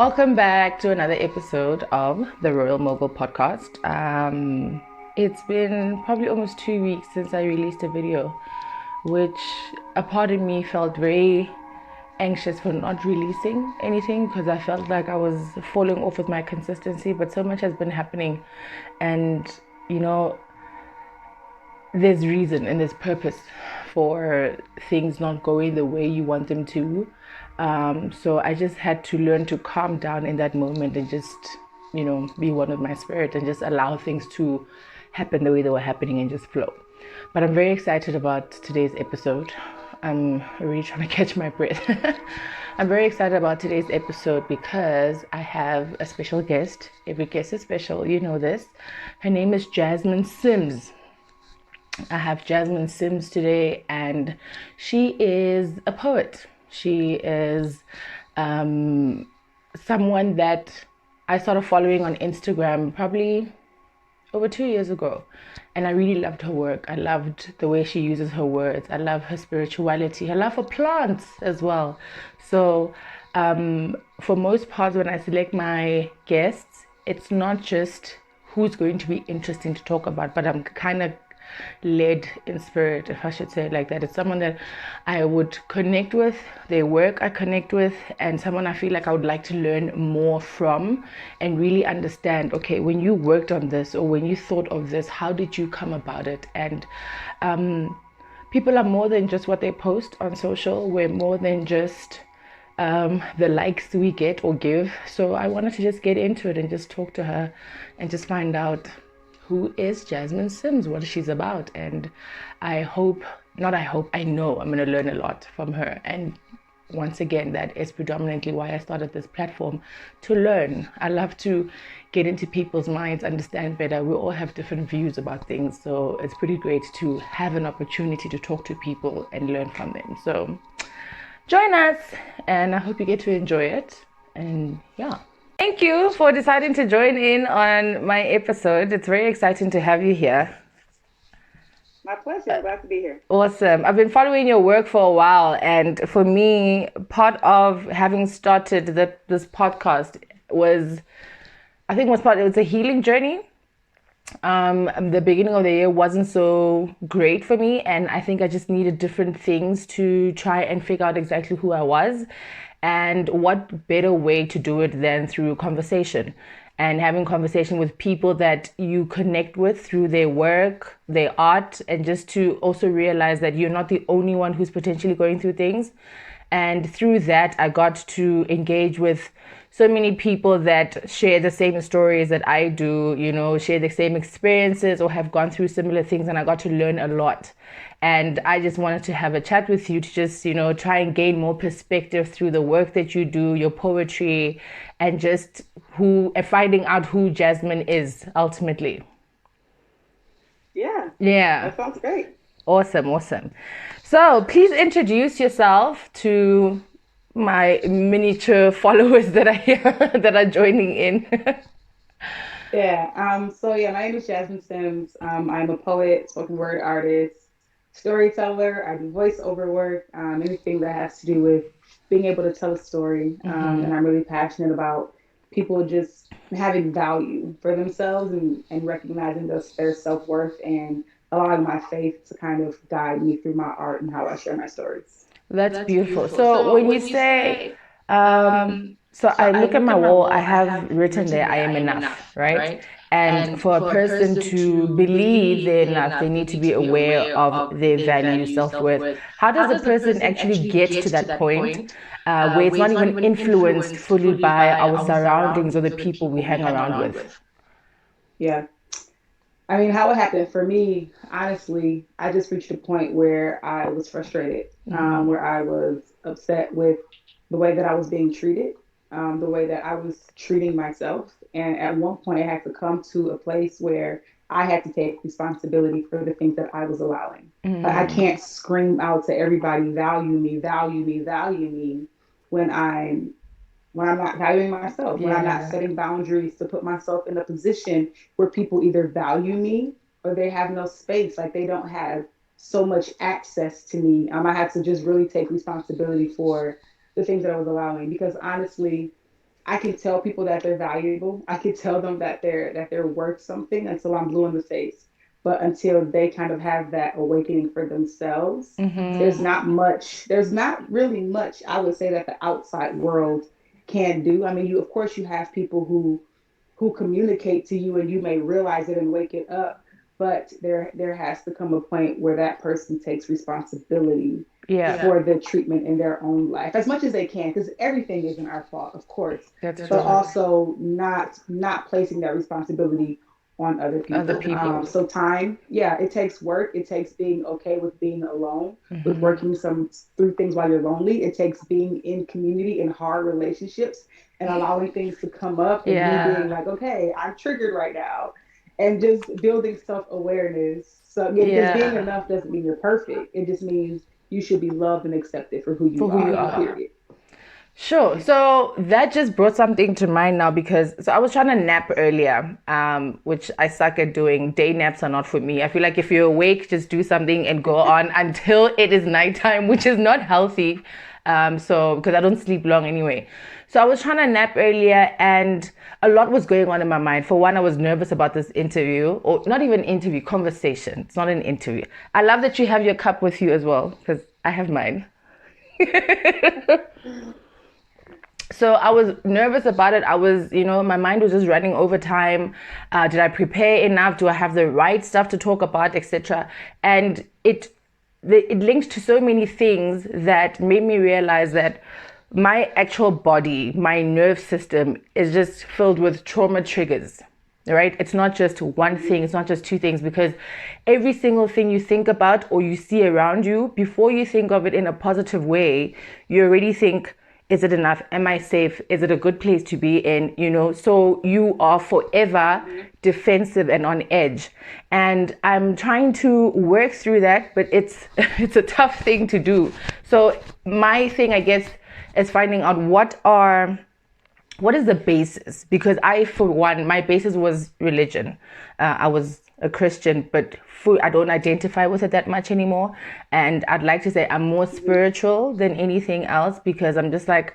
Welcome back to another episode of the Royal Mogul podcast. It's been probably almost 2 weeks since I released a video, which a part of me felt very anxious for not releasing anything because I felt like I was falling off with my consistency, but so much has been happening, and there's reason and there's purpose for things not going the way you want them to. So I just had to learn to calm down in that moment and just, be one with my spirit and just allow things to happen the way they were happening and just flow. But I'm very excited about today's episode. I'm really trying to catch my breath. I'm very excited about today's episode because I have a special guest. Every guest is special, you know this. Her name is Jasmine Sims. I have Jasmine Sims today, and she is a poet. She is someone that I started following on Instagram probably over 2 years ago. And I really loved her work. I loved the way she uses her words. I love her spirituality, her love for plants as well. So for most parts, when I select my guests, it's not just who's going to be interesting to talk about, but I'm kind of led in spirit, if I should say it like that. It's someone that I would connect with, their work I connect with, and someone I feel like I would like to learn more from and really understand, okay, when you worked on this or when you thought of this, how did you come about it? And people are more than just what they post on social. We're more than just the likes we get or give. So I wanted to just get into it and just talk to her and just find out who is Jasmine Sims, what she's about. And I know I'm going to learn a lot from her. And once again, that is predominantly why I started this platform, to learn. I love to get into people's minds, understand better. We all have different views about things. So it's pretty great to have an opportunity to talk to people and learn from them. So join us, and I hope you get to enjoy it. And yeah. Thank you for deciding to join in on my episode. It's very exciting to have you here. My pleasure. I'm glad to be here. Awesome. I've been following your work for a while, and for me, part of having started this podcast was, it was a healing journey. The beginning of the year wasn't so great for me, and I think I just needed different things to try and figure out exactly who I was. And what better way to do it than through conversation and having conversation with people that you connect with through their work, their art, and just to also realize that you're not the only one who's potentially going through things. And through that, I got to engage with so many people that share the same stories that I do, share the same experiences or have gone through similar things. And I got to learn a lot. And I just wanted to have a chat with you to just, try and gain more perspective through the work that you do, your poetry, and just finding out who Jasmine is ultimately. Yeah. Yeah. That sounds great. Awesome. So please introduce yourself to my miniature followers that are joining in. Yeah. My name is Jasmine Sims. I'm a poet, spoken word artist, storyteller. I do voiceover work, anything that has to do with being able to tell a story. And I'm really passionate about people just having value for themselves and recognizing their self-worth and allowing my faith to kind of guide me through my art and how I share my stories. That's beautiful. So when you say, so I look at my wall, I have written there, I am enough, right? And for a person to believe they're enough, they need to be aware of their value, self-worth. How does a person actually get to that point where it's not even influenced fully by our surroundings or the people we hang around with? Yeah. I mean, how it happened for me, honestly, I just reached a point where I was frustrated, where I was upset with the way that I was being treated, the way that I was treating myself. And at one point, I had to come to a place where I had to take responsibility for the things that I was allowing. Like, I can't scream out to everybody, value me, value me, value me, when I'm not valuing myself, when I'm not Yeah. setting boundaries to put myself in a position where people either value me or they have no space, like they don't have so much access to me. I had to just really take responsibility for the things that I was allowing, because honestly, I can tell people that they're valuable. I can tell them that they're worth something until I'm blue in the face. But until they kind of have that awakening for themselves, there's not really much I would say that the outside world can do. I mean, you of course you have people who communicate to you and you may realize it and wake it up, but there has to come a point where that person takes responsibility Yeah, for the treatment in their own life as much as they can, because everything isn't our fault, of course, that's but true. also not placing that responsibility on other Other people. people. So time, yeah, it takes work. It takes being okay with being alone, with working some through things while you're lonely. It takes being in community in hard relationships and allowing things to come up and you being Yeah, like, okay, I'm triggered right now, and just building self-awareness. So yeah, because being yeah. enough doesn't mean you're perfect. It just means you should be loved and accepted for who For you who you are, are. period. Sure. So that just brought something to mind now because I was trying to nap earlier, which I suck at doing. Day naps are not for me. I feel like if you're awake, just do something and go on until it is nighttime, which is not healthy. So because I don't sleep long anyway. So I was trying to nap earlier and a lot was going on in my mind. For one, I was nervous about this interview, or not even interview, conversation. It's not an interview. I love that you have your cup with you as well because I have mine. So I was nervous about it. I was, my mind was just running over time. Did I prepare enough? Do I have the right stuff to talk about, etc.? And it linked to so many things that made me realize that my actual body, my nerve system is just filled with trauma triggers. Right? It's not just one thing, it's not just two things, because every single thing you think about or you see around you, before you think of it in a positive way, you already think, is it enough? Am I safe? Is it a good place to be in? So you are forever defensive and on edge. And I'm trying to work through that, but it's it's a tough thing to do. So my thing, I guess, is finding out what is the basis? Because I, for one, my basis was religion. I was a Christian, but I don't identify with it that much anymore. And I'd like to say I'm more spiritual than anything else because I'm just like,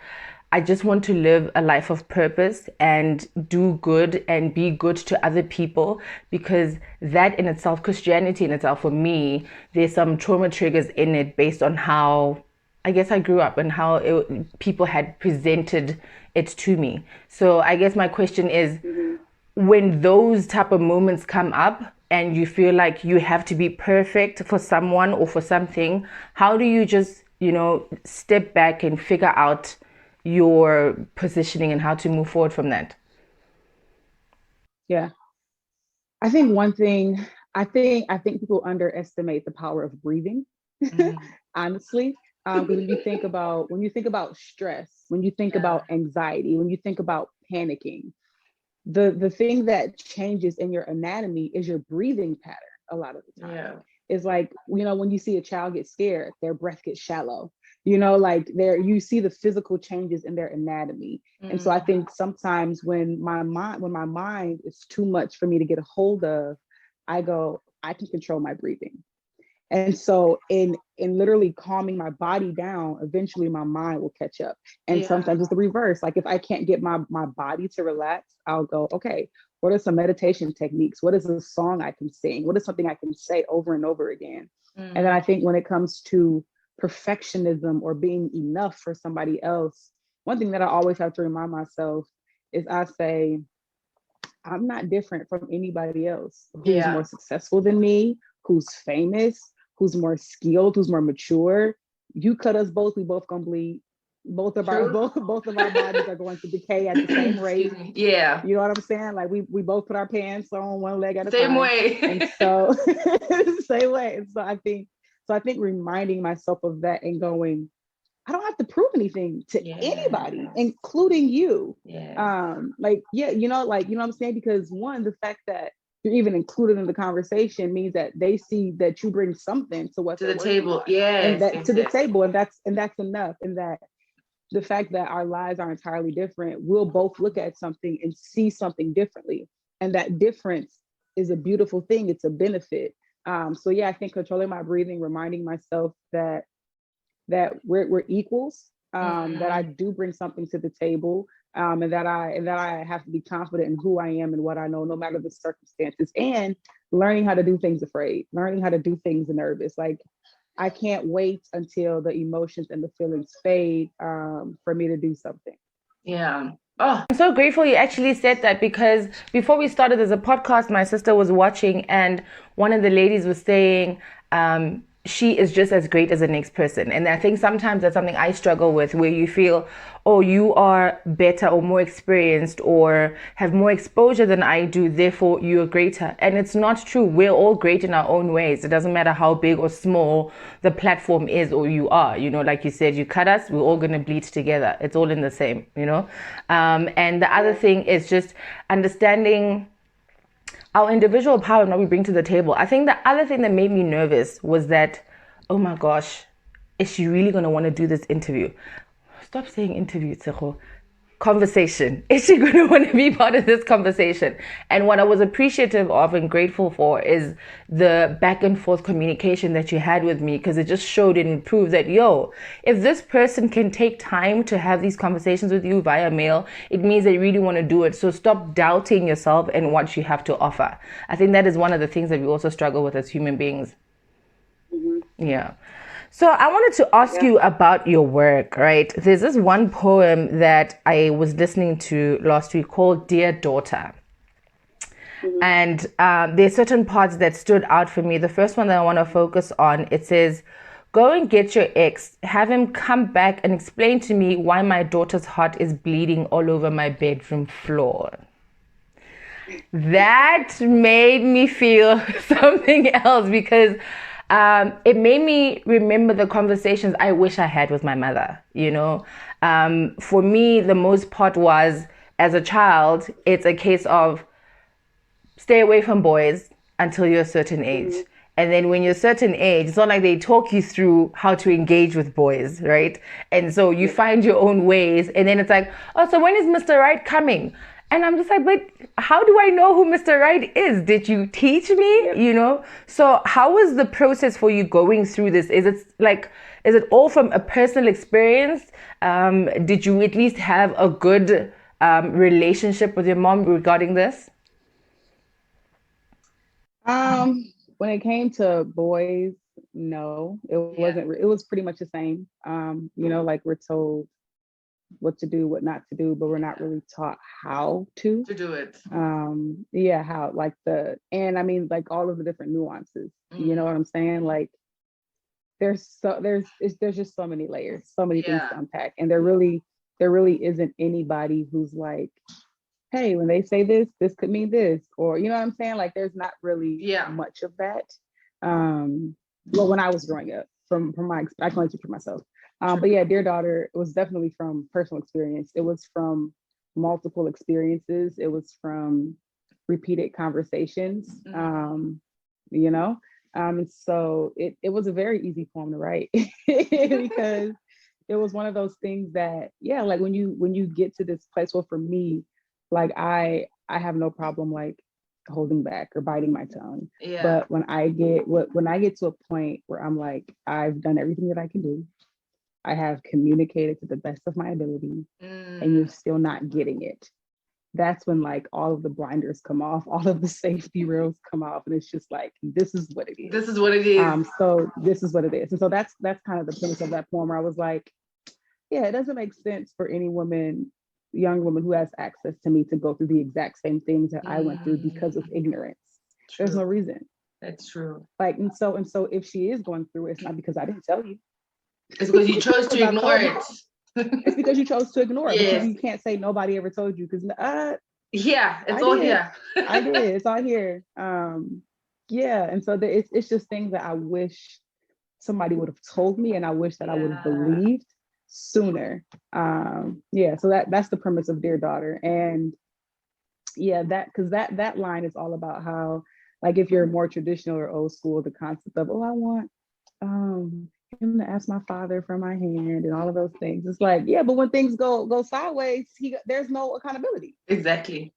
I just want to live a life of purpose and do good and be good to other people because that in itself, Christianity in itself, for me, there's some trauma triggers in it based on how I guess I grew up and how people had presented it to me. So I guess my question is, when those type of moments come up and you feel like you have to be perfect for someone or for something, how do you just, step back and figure out your positioning and how to move forward from that? Yeah. I think one thing I think people underestimate the power of breathing. Honestly, because when you think about stress, when you think about anxiety, when you think about panicking, the thing that changes in your anatomy is your breathing pattern. A lot of the time, it's like when you see a child get scared, their breath gets shallow. Like there you see the physical changes in their anatomy. And so I think sometimes when my mind is too much for me to get a hold of, I go, I can control my breathing. And so in literally calming my body down, eventually my mind will catch up. And sometimes it's the reverse. Like if I can't get my body to relax, I'll go, okay, what are some meditation techniques? What is a song I can sing? What is something I can say over and over again? And then I think when it comes to perfectionism or being enough for somebody else, one thing that I always have to remind myself is I say, I'm not different from anybody else who's more successful than me, who's famous, who's more skilled, who's more mature. You cut us both, we both gonna bleed. Both of our bodies are going to decay at the same rate. Excuse me. Yeah. You know what I'm saying? Like we both put our pants on one leg at a Same time. And way. so same way. And so I think reminding myself of that and going, I don't have to prove anything to anybody, Yes. including you. Yes. Like, yeah, what I'm saying? Because one, the fact that you're even included in the conversation means that they see that you bring something to what To they're the working table. on. And Yes. that Yes. to the Yes. table, and that's enough. And that the fact that our lives are entirely different, we'll both look at something and see something differently. And that difference is a beautiful thing. It's a benefit. So yeah, I think controlling my breathing, reminding myself that we're equals, that I do bring something to the table, and that I have to be confident in who I am and what I know, no matter the circumstances, and learning how to do things afraid, learning how to do things nervous. Like I can't wait until the emotions and the feelings fade for me to do something. Yeah. Oh, I'm so grateful you actually said that, because before we started, there's a podcast my sister was watching, and one of the ladies was saying, she is just as great as the next person. And I think sometimes that's something I struggle with, where you feel, oh, you are better or more experienced or have more exposure than I do, therefore you're greater. And it's not true. We're all great in our own ways. It doesn't matter how big or small the platform is or you are. You know, like you said, you cut us, we're all going to bleed together. It's all in the same, you know. And the other thing is just understanding our individual power and what we bring to the table. I think the other thing that made me nervous was that, oh my gosh, is she really going to want to do this interview? Stop saying interview, Tsecho. Conversation. Is she going to want to be part of this conversation? And what I was appreciative of and grateful for is the back and forth communication that you had with me, because it just showed and proved that, yo, if this person can take time to have these conversations with you via mail, it means they really want to do it. So stop doubting yourself and what you have to offer. I think that is one of the things that we also struggle with as human beings. Mm-hmm. Yeah. So I wanted to ask you about your work, right? There's this one poem that I was listening to last week called Dear Daughter. Mm-hmm. And there's certain parts that stood out for me. The first one that I want to focus on, it says, go and get your ex, have him come back and explain to me why my daughter's heart is bleeding all over my bedroom floor. That made me feel something else, because it made me remember the conversations I wish I had with my mother. You know, for me, the most part was, as a child, it's a case of stay away from boys until you're a certain age. Mm-hmm. And then when you're a certain age, it's not like they talk you through how to engage with boys, right? And so you find your own ways. And then it's like, oh, so when is Mr. Right coming? And I'm just like, but how do I know who Mr. Right is? Did you teach me? You know? So how was the process for you going through this? Is it all from a personal experience? Did you at least have a good relationship with your mom regarding this? When it came to boys, no, it wasn't. It was pretty much the same. You know, like we're told what to do, what not to do, but we're not really taught how to do it. How, like and I mean, like all of the different nuances. You know what I'm saying? Like there's just so many layers, so many things to unpack, and there really isn't anybody who's like, hey, when they say this could mean this, or you know what I'm saying? Like there's not really much of that. Well, when I was growing up, from my, I can only speak for myself. But yeah, Dear Daughter, it was definitely from personal experience. It was from multiple experiences. It was from repeated conversations. You know, so it was a very easy poem to write because it was one of those things that, like when you get to this place, well, for me, like I have no problem like holding back or biting my tongue. But when I get to a point where I'm like, I've done everything that I can do, I have communicated to the best of my ability, and you're still not getting it. That's when like all of the blinders come off, all of the safety rails come off, and it's just like, this is what it is. This is what it is. So this is what it is. And so that's kind of the premise of that poem, where I was like, it doesn't make sense for any woman, young woman who has access to me, to go through the exact same things that I went through because of ignorance. True. There's no reason. That's true. Like, and so if she is going through it, it's not because I didn't tell you. It's because you chose to ignore it. It's because you chose to ignore it. Because you can't say nobody ever told you, because it's all here. I did. It's all here. And so it's just things that I wish somebody would have told me, and I wish that I would have believed sooner. So that's the premise of Dear Daughter. And that line is all about how, like, if you're more traditional or old school, the concept of, I want him to ask my father for my hand and all of those things. It's like, but when things go sideways, there's no accountability. Exactly.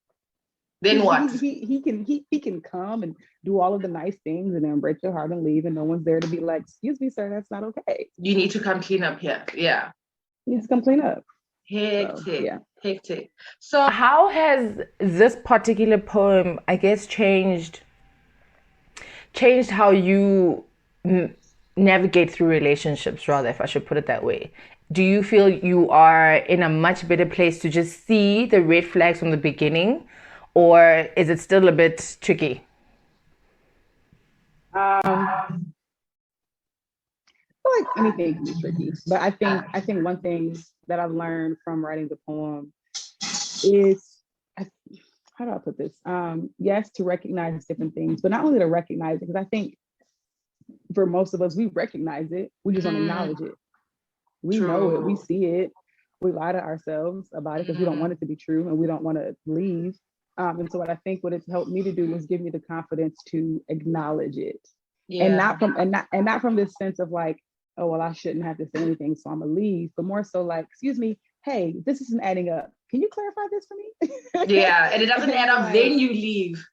Then what? He can come and do all of the nice things and then break your heart and leave, and no one's there to be like, excuse me, sir, that's not okay. You need to come clean up here. Yeah. You need to come clean up. So Hectic, yeah. hectic. So How has this particular poem, I guess, changed how you navigate through relationships, rather, if I should put it that way? Do you feel you are in a much better place to just see the red flags from the beginning, or is it still a bit tricky? Um, I feel like anything can be tricky, but I think one thing that I've learned from writing the poem is, how do I put this? Yes, to recognize different things, but not only to recognize it, because I think for most of us, we recognize it, we just don't mm, acknowledge it. We know it, we true. see it, we lie to ourselves about it because we don't want Mm, it to be true and we don't want to leave. And so what I think what it's helped me to do is give me the confidence to acknowledge it, and yeah. not from this sense of like, oh well, I shouldn't have to say anything, so I'm gonna leave, but more so like, excuse me, hey, this isn't adding up. Can you clarify this for me? Yeah. And it doesn't And add I'm up, like, then you leave.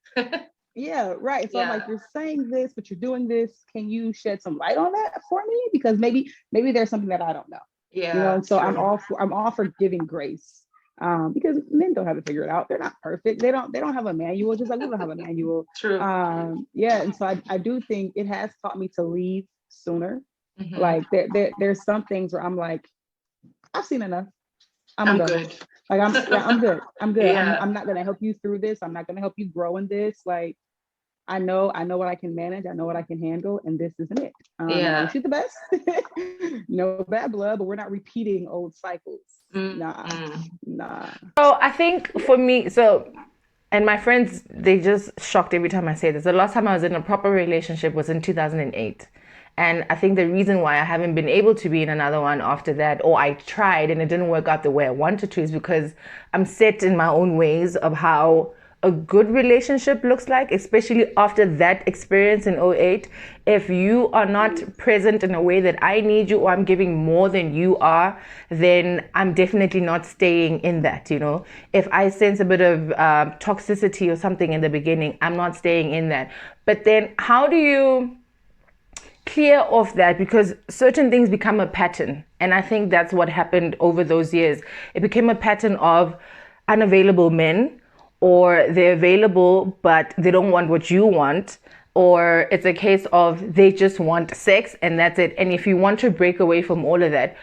yeah, right. So I'm like, Yeah. you're saying this, but you're doing this. Can you shed some light on that for me? Because maybe there's something that I don't know, Yeah, and so true. I'm all for giving grace. Because men don't have to figure it out. They're not perfect. They don't have a manual, just like we don't have a manual. True. Yeah, and so I do think it has taught me to leave sooner. Hmm. Like there's some things where I'm like, I've seen enough. I'm I'm gonna go. good. Like I'm good. I'm good. Yeah. I'm not gonna help you through this. I'm not gonna help you grow in this. Like I know what I can manage. I know what I can handle, and this isn't it. And I Yeah. wish you the best. No bad blood, but we're not repeating old cycles. Nah, Mm-mm. nah. So I think for me, and my friends, they just shocked every time I say this. The last time I was in a proper relationship was in 2008. And I think the reason why I haven't been able to be in another one after that, or I tried and it didn't work out the way I wanted to, is because I'm set in my own ways of how a good relationship looks like, especially after that experience in '08. If you are not present in a way that I need you, or I'm giving more than you are, then I'm definitely not staying in that. If I sense a bit of toxicity or something in the beginning, I'm not staying in that. But then how do you clear off that, because certain things become a pattern, and I think that's what happened over those years. It became a pattern of unavailable men, or they're available but they don't want what you want, or it's a case of they just want sex and that's it. And if you want to break away from all of that,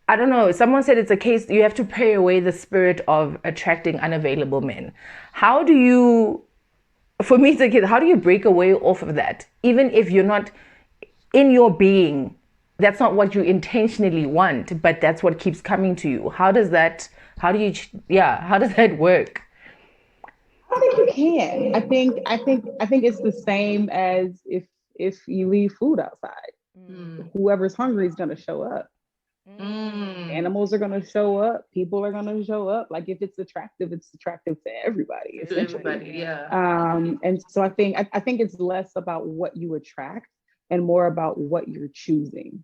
I don't know, someone said it's a case you have to pray away the spirit of attracting unavailable men. How do you, for me it's a kid, how do you break away off of that, even if you're not in your being, that's not what you intentionally want, but that's what keeps coming to you? How do you, yeah, how does that work? I don't think you can. I think it's the same as if you leave food outside. Mm. Whoever's hungry is gonna show up. Mm. Animals are gonna show up. People are gonna show up. Like if it's attractive to everybody, To essentially. everybody, yeah. And so I think it's less about what you attract and more about what you're choosing.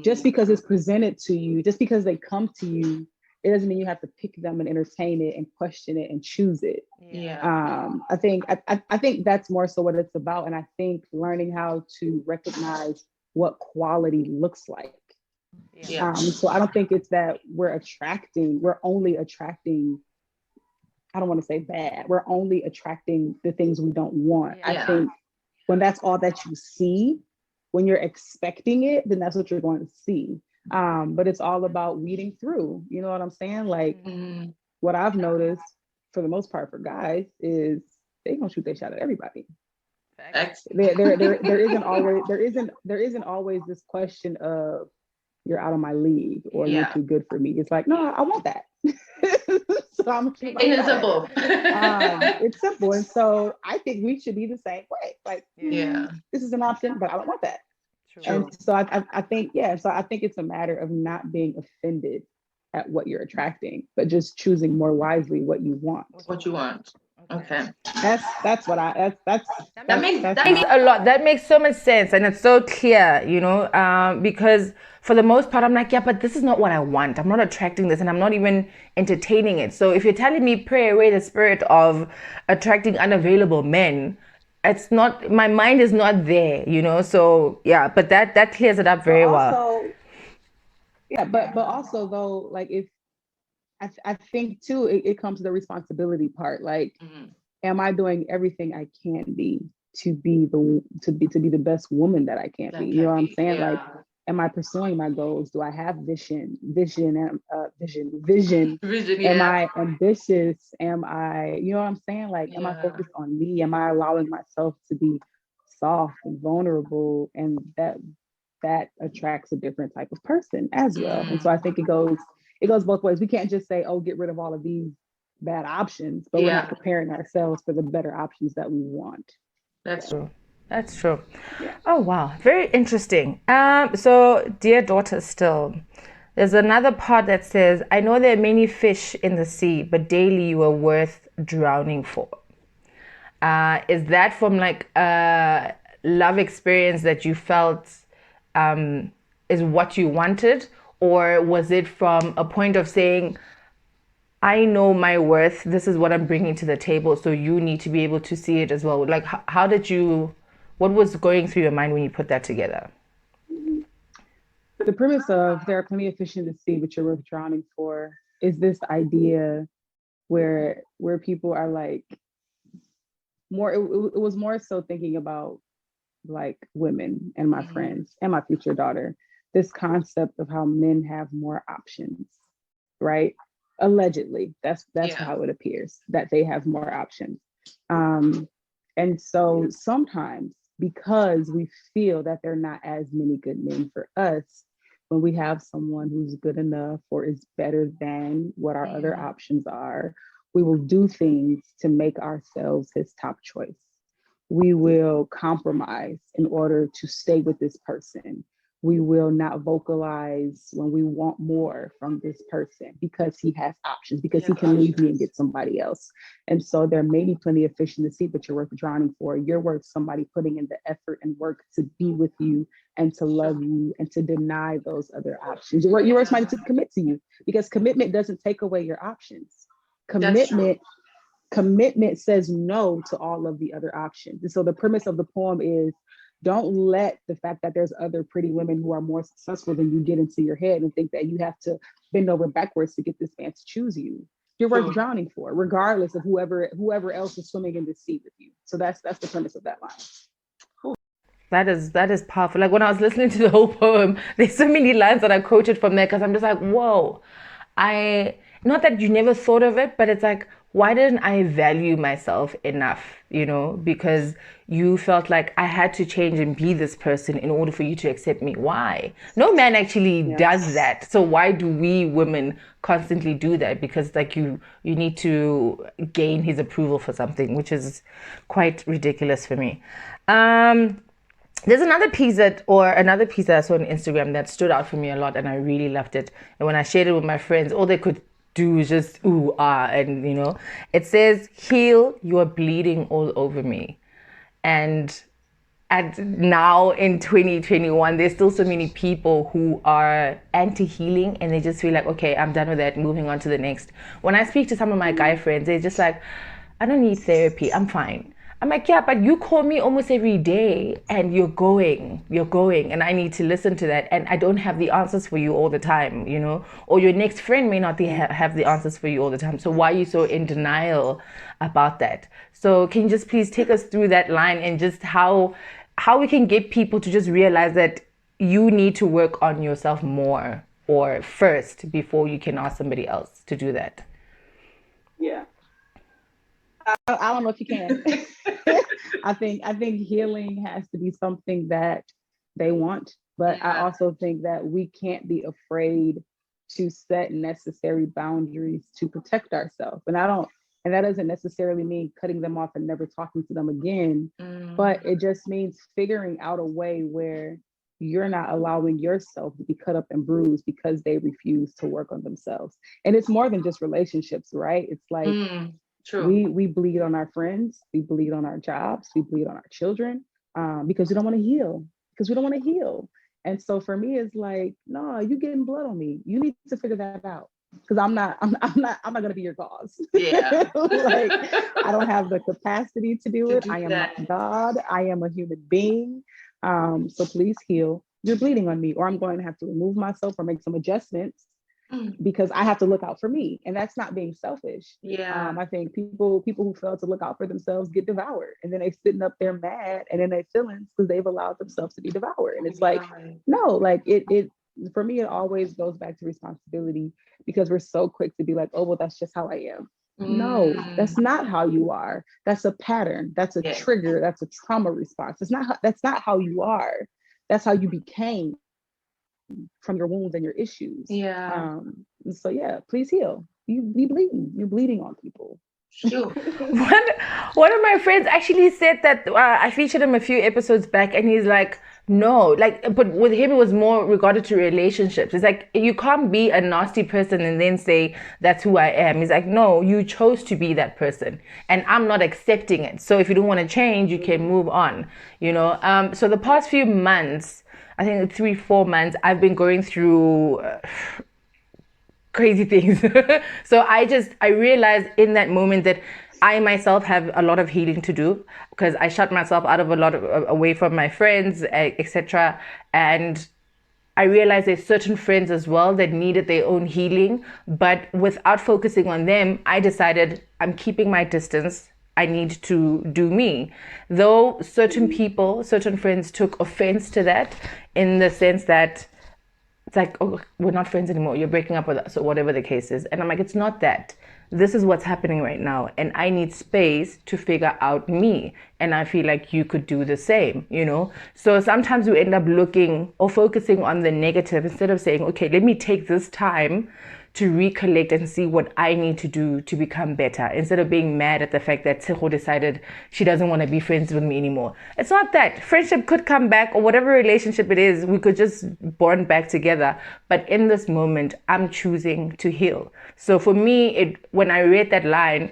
Just Mm. because it's presented to you, just because they come to you, it doesn't mean you have to pick them and entertain it and question it and choose it. Yeah. I think that's more so what it's about, and I think learning how to recognize what quality looks like. Yeah. So I don't think it's that we're only attracting. I don't want to say bad. We're only attracting the things we don't want. I Yeah. think when that's all that you see, when you're expecting it, then that's what you're going to see. But it's all about weeding through. You know what I'm saying? Like Mm. what I've noticed for the most part for guys is they gonna shoot their shot at everybody. Ex- There isn't always this question of you're out of my league or you're yeah. too good for me. It's like, no, I want that. So I'm gonna shoot my Plain and shot at it. simple. It's simple. And so I think we should be the same way. Like, Yeah. this is an option, but I don't want that. And True. so I think, yeah, so I think it's a matter of not being offended at what you're attracting, but just choosing more wisely what you want. What you want. Okay. That's what I That makes that's that my makes A lot. That makes so much sense, and it's so clear, because for the most part, I'm like, yeah, but this is not what I want. I'm not attracting this, and I'm not even entertaining it. So if you're telling me pray away the spirit of attracting unavailable men, it's not. My mind is not there. So yeah, but that clears it up but very well. also, yeah, but also though, like I think too, it comes to the responsibility part. Like, am I doing everything I can be to be the best woman that I can be? You know what I'm saying? Like, am I pursuing my goals? Do I have vision? Vision. Am I ambitious? Am I, you know what I'm saying? Like, am I focused on me? Am I allowing myself to be soft and vulnerable? And that attracts a different type of person as well. And so I think it goes both ways. We can't just say, oh, get rid of all of these bad options, but we're not preparing ourselves for the better options that we want. That's true. That's true. Yeah. Oh wow, very interesting. So dear daughter, still, there's another part that says, I know there are many fish in the sea, but daily you are worth drowning for. Is that from like a love experience that you felt is what you wanted, or was it from a point of saying, I know my worth, this is what I'm bringing to the table, so you need to be able to see it as well? Like, how did you, what was going through your mind when you put that together? The premise of there are plenty of fish in the sea, but you're worth drowning for is this idea where people are like, more, it was more so thinking about like women and my friends and my future daughter, this concept of how men have more options, right? Allegedly, that's how it appears, that they have more options. And so sometimes, because we feel that there are not as many good men for us, when we have someone who's good enough or is better than what our other options are, we will do things to make ourselves his top choice. We will compromise in order to stay with this person. We will not vocalize when we want more from this person because he has options, because he can leave me and get somebody else. And so there may be plenty of fish in the sea, but you're worth drowning for. You're worth somebody putting in the effort and work to be with you and to love you and to deny those other options. You're worth somebody to commit to you, because commitment doesn't take away your options. Commitment says no to all of the other options. And so the premise of the poem is, don't let the fact that there's other pretty women who are more successful than you get into your head and think that you have to bend over backwards to get this man to choose you. You're worth drowning for, regardless of whoever else is swimming in the sea with you. So that's the premise of that line. That is powerful. Like when I was listening to the whole poem, there's so many lines that I quoted from there because I'm just like, whoa. Not that you never thought of it, but it's like, why didn't I value myself enough, because you felt like I had to change and be this person in order for you to accept me. Why? No man actually does that. So why do we women constantly do that? Because like you need to gain his approval for something, which is quite ridiculous for me. There's another piece that I saw on Instagram that stood out for me a lot, and I really loved it. And when I shared it with my friends, all they could do is just ooh ah, and it says, "Heal, you are bleeding all over me." And now in 2021, there's still so many people who are anti-healing, and they just feel like, okay, I'm done with that, moving on to the next. When I speak to some of my guy friends, they're just like, I don't need therapy, I'm fine. I'm like, yeah, but you call me almost every day and you're going, and I need to listen to that. And I don't have the answers for you all the time, or your next friend may not have the answers for you all the time. So why are you so in denial about that? So can you just please take us through that line and just how we can get people to just realize that you need to work on yourself more or first before you can ask somebody else to do that? Yeah. I don't know if you can. I think healing has to be something that they want, but I also think that we can't be afraid to set necessary boundaries to protect ourselves. And that doesn't necessarily mean cutting them off and never talking to them again, but it just means figuring out a way where you're not allowing yourself to be cut up and bruised because they refuse to work on themselves. And it's more than just relationships, right? It's like, true. We bleed on our friends, we bleed on our jobs, we bleed on our children, because we don't want to heal. And so for me, it's like, no, you getting blood on me. You need to figure that out, because I'm not gonna be your cause. Yeah. Like, I don't have the capacity to do it. I am not God. I am a human being. So please heal. You're bleeding on me, or I'm going to have to remove myself or make some adjustments because I have to look out for me, and that's not being selfish. Yeah. I think people who fail to look out for themselves get devoured, and then they sitting up there mad and then they feelings because they've allowed themselves to be devoured. And it's like, no, like it for me, it always goes back to responsibility, because we're so quick to be like, oh, well, that's just how I am. No, that's not how you are. That's a pattern. That's a trigger. That's a trauma response. That's not how you are. That's how you became from your wounds and your issues. Yeah. So yeah, please heal. You be bleeding. You're bleeding on people. Sure. One of my friends actually said that I featured him a few episodes back, and he's like, no, like, but with him, it was more regarded to relationships. It's like, you can't be a nasty person and then say, that's who I am. He's like, no, you chose to be that person, and I'm not accepting it. So if you don't want to change, you can move on, you know? So the past few months, I think 3-4 months, I've been going through crazy things. So I realized in that moment that I myself have a lot of healing to do, because I shut myself out of a lot of away from my friends, etc. And I realized there's certain friends as well that needed their own healing, but without focusing on them, I decided I'm keeping my distance. I need to do me. Though certain people, certain friends took offense to that, in the sense that it's like, oh, we're not friends anymore, you're breaking up with us, or whatever the case is. And I'm like, it's not that. This is what's happening right now, and I need space to figure out me. And I feel like you could do the same, you know? So sometimes we end up looking or focusing on the negative instead of saying, okay, let me take this time to recollect and see what I need to do to become better, instead of being mad at the fact that Tseho decided she doesn't want to be friends with me anymore. It's not that. Friendship could come back, or whatever relationship it is, we could just bond back together. But in this moment, I'm choosing to heal. So for me, when I read that line,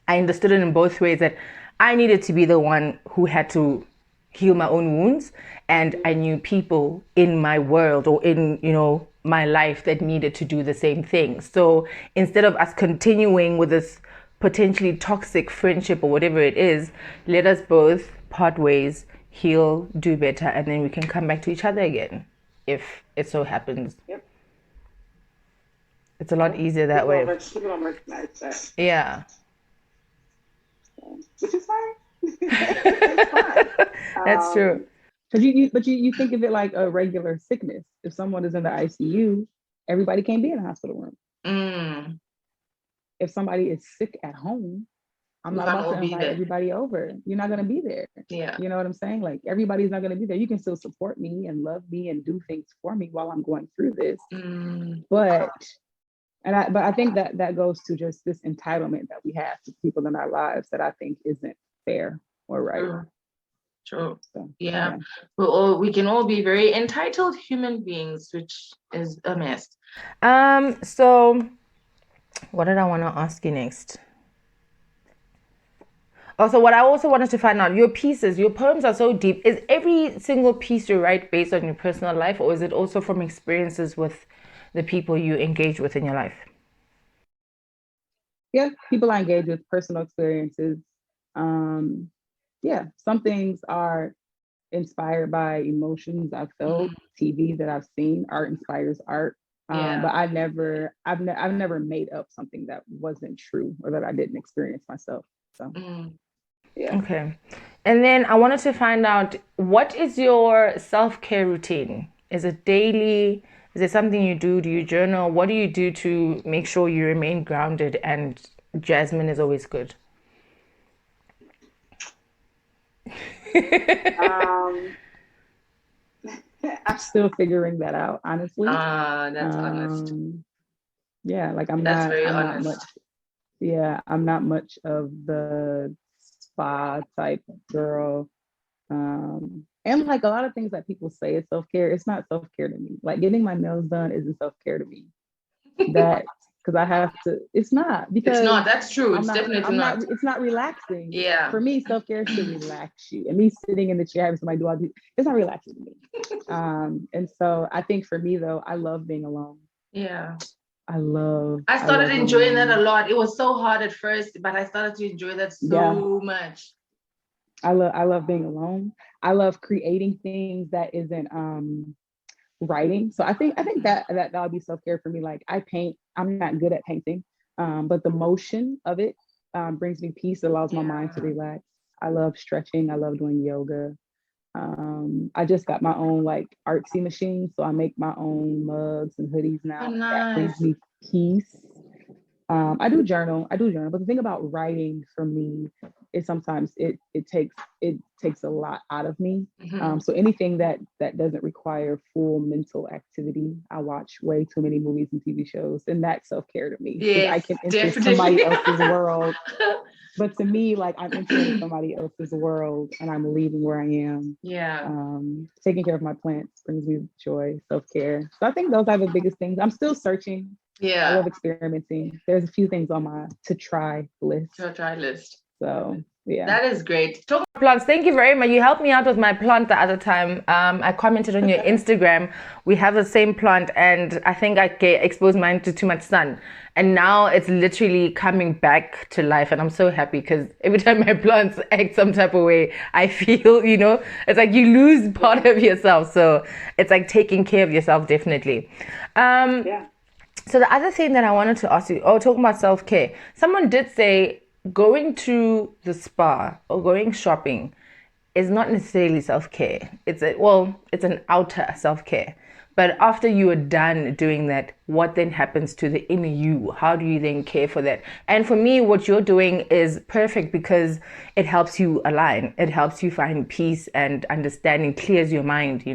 I understood it in both ways, that I needed to be the one who had to heal my own wounds, and I knew people in my world, or in, you know, my life, that needed to do the same thing. So instead of us continuing with this potentially toxic friendship or whatever it is, let us both part ways, heal, do better, and then we can come back to each other again, if it so happens. Yep. It's a lot easier that way. People don't recognize that. Yeah. Which is fine. It's fine. That's true. Because you think of it like a regular sickness. If someone is in the ICU, everybody can't be in a hospital room. If somebody is sick at home, I'm not about to invite everybody over. You're not going to be there. Yeah. You know what I'm saying? Like, everybody's not going to be there. You can still support me and love me and do things for me while I'm going through this. But I think that goes to just this entitlement that we have to people in our lives that I think isn't fair or right. True. So, yeah. We can all be very entitled human beings, which is a mess. So what did I want to ask you next? Also, what I also wanted to find out, your pieces, your poems are so deep. Is every single piece you write based on your personal life, or is it also from experiences with the people you engage with in your life? Yeah, people I engage with, personal experiences. Yeah, some things are inspired by emotions I've felt, TV that I've seen. Art inspires art. But I've never made up something that wasn't true or that I didn't experience myself. So yeah. Okay. And then I wanted to find out, what is your self-care routine? Is it daily? Is it something you do? Do you journal? What do you do to make sure you remain grounded and Jasmine is always good? I'm still figuring that out, honestly. That's honest. Yeah, like I'm not much. Yeah, I'm not much of the spa type girl. And like a lot of things that people say is self-care, it's not self-care to me. Like, getting my nails done isn't self-care to me. That because I have to, it's not, because it's not, that's true. It's definitely not. It's not relaxing. Yeah. For me, self-care is to relax you. And me sitting in the chair having somebody do all these, it's not relaxing to me. And so I think for me though, I love being alone. Yeah. I started enjoying that a lot. It was so hard at first, but I started to enjoy that so much. I love being alone. I love creating things that isn't writing. So I think that would be self-care for me. Like I paint, I'm not good at painting, but the motion of it brings me peace. It allows my mind to relax. I love stretching. I love doing yoga. I just got my own like artsy machine, so I make my own mugs and hoodies now. Oh, nice. That brings me peace. I do journal, but the thing about writing for me is sometimes it takes a lot out of me. So anything that doesn't require full mental activity, I watch way too many movies and TV shows, and that's self-care to me. Yes, I can enter definitely. somebody else's world. But to me, like I'm entering somebody else's world and I'm leaving where I am. Yeah. Taking care of my plants brings me joy, self-care. So I think those are the biggest things. I'm still searching. Yeah. I love experimenting. There's a few things on my to try list. So yeah. That is great. Plants, thank you very much. You helped me out with my plant the other time. I commented on your Instagram. We have the same plant, and I think I exposed mine to too much sun, and now it's literally coming back to life, and I'm so happy because every time my plants act some type of way, I feel, it's like you lose part of yourself. So it's like taking care of yourself, definitely. Yeah. So the other thing that I wanted to ask you, talking about self-care, someone did say going to the spa or going shopping is not necessarily self-care. It's an outer self-care. But after you are done doing that, what then happens to the inner you? How do you then care for that? And for me, what you're doing is perfect because it helps you align. It helps you find peace and understanding, clears your mind,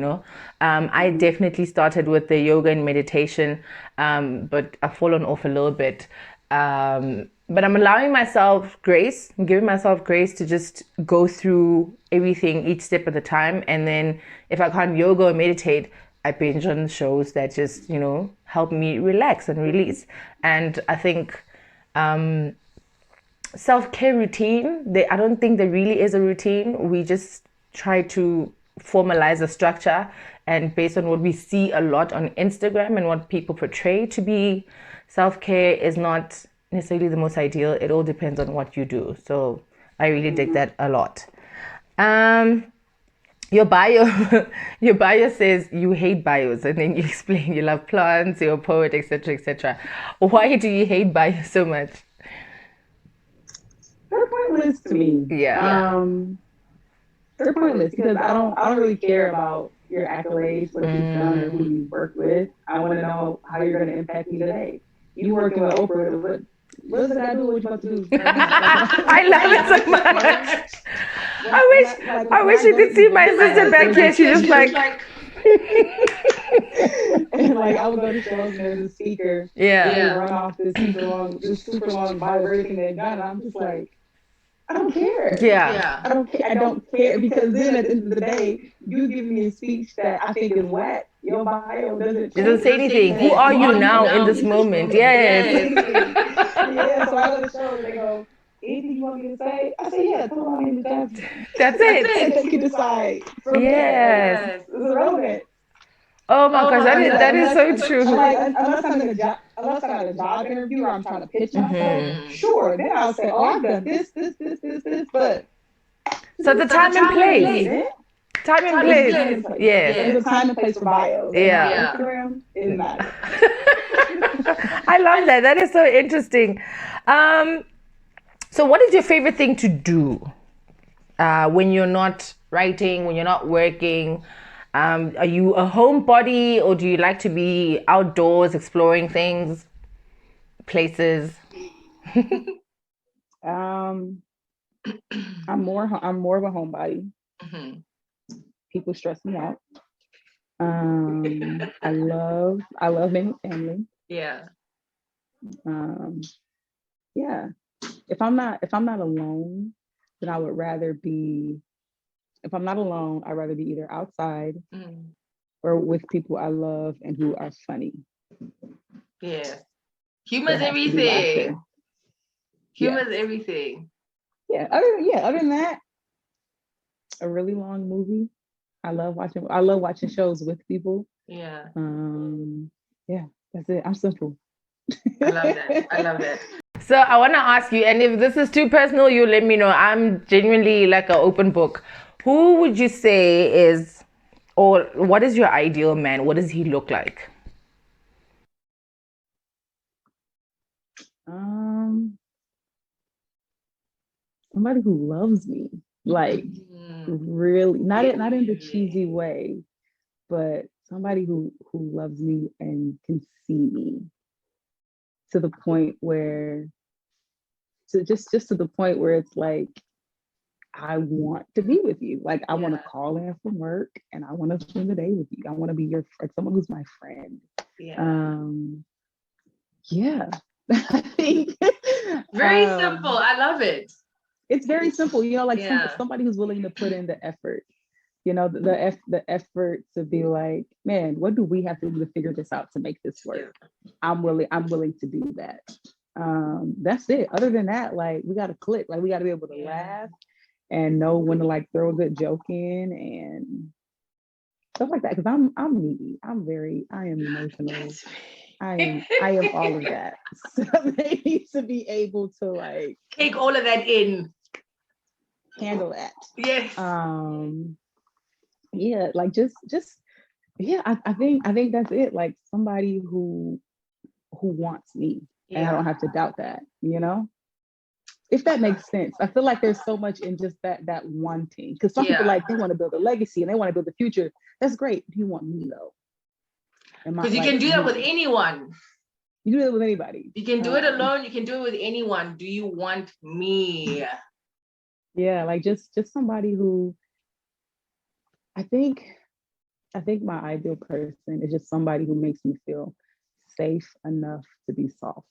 I definitely started with the yoga and meditation, but I've fallen off a little bit. But I'm allowing myself grace. I'm giving myself grace to just go through everything each step at a time. And then if I can't yoga or meditate, I binge on shows that just, help me relax and release. And I think self-care routine, I don't think there really is a routine. We just try to formalize a structure. And based on what we see a lot on Instagram and what people portray to be self-care is not necessarily the most ideal. It all depends on what you do. So I really dig that a lot. Your bio says you hate bios, and then you explain you love plants, you're a poet, etc., etc. Why do you hate bios so much? They're pointless to me. Yeah. They're pointless because I don't really care about your accolades, what you've done, or who you work with. I want to know how you're going to impact me today. You working with Oprah, what does that do? What you about to do? I love it so much. I wish you could see my sister back here. She's just like and like I would go to shows and there's a speaker. Yeah. And they run off this super long bio everything they've done. And I'm just like, I don't care. Yeah. I don't care because then at the end of the day, you give me a speech that I think is whack. Your bio doesn't say anything. Who are you now in this moment? Yes. Yeah, so I go to shows and they go, anything you want me to say? I say, yeah, tell me to Jasmine. That's it. They can decide. Yes. It's irrelevant. Oh my gosh, that is so true. Like, unless I'm at a job interview or I'm trying to pitch myself, sure. Then I'll say, oh, I've done this, but so the time and place. Time and place. Yeah. There's a time and place for bios. Yeah. Instagram is not. I love that. That is so interesting. So what is your favorite thing to do when you're not writing, when you're not working? Are you a homebody or do you like to be outdoors exploring things, places? I'm more of a homebody. Mm-hmm. People stress me out. I love being with family. Yeah. Yeah. If I'm not alone, then I would rather be. If I'm not alone, I'd rather be either outside or with people I love and who are funny. Yeah. Humor's everything. Humor's everything. Yeah. Other than that, a really long movie. I love watching shows with people. Yeah. Yeah, that's it. I'm simple. I love that. So I want to ask you, and if this is too personal, you let me know. I'm genuinely like an open book. Who would you say is Or what is your ideal man? What does he look like? Somebody who loves me, like really, not in the cheesy way, but somebody who loves me and can see me to the point where, just to the point where it's like, I want to be with you. Like, I want to call in from work and I want to spend the day with you. I want to be your friend, someone who's my friend. Yeah. I think very simple. I love it. It's very simple, you know, like somebody who's willing to put in the effort, you know, the effort to be like, man, what do we have to do to figure this out to make this work? I'm willing to do that. That's it. Other than that, like, we got to click, like, we got to be able to laugh and know when to, like, throw a good joke in and stuff like that. Cause I'm needy. I am emotional. I am all of that. So they need to be able to, like, take all of that in, handle that. Yes. Yeah, like, just yeah, I think that's it. Like, somebody who wants me, and I don't have to doubt that, you know? If that makes sense. I feel like there's so much in just that wanting. Because some people, like, they want to build a legacy and they want to build the future. That's great. Do you want me, though? Because you can do that with anyone. You do it with anybody. You can do it alone. You can do it with anyone. Do you want me? Yeah, like, just somebody who, I think my ideal person is just somebody who makes me feel safe enough to be soft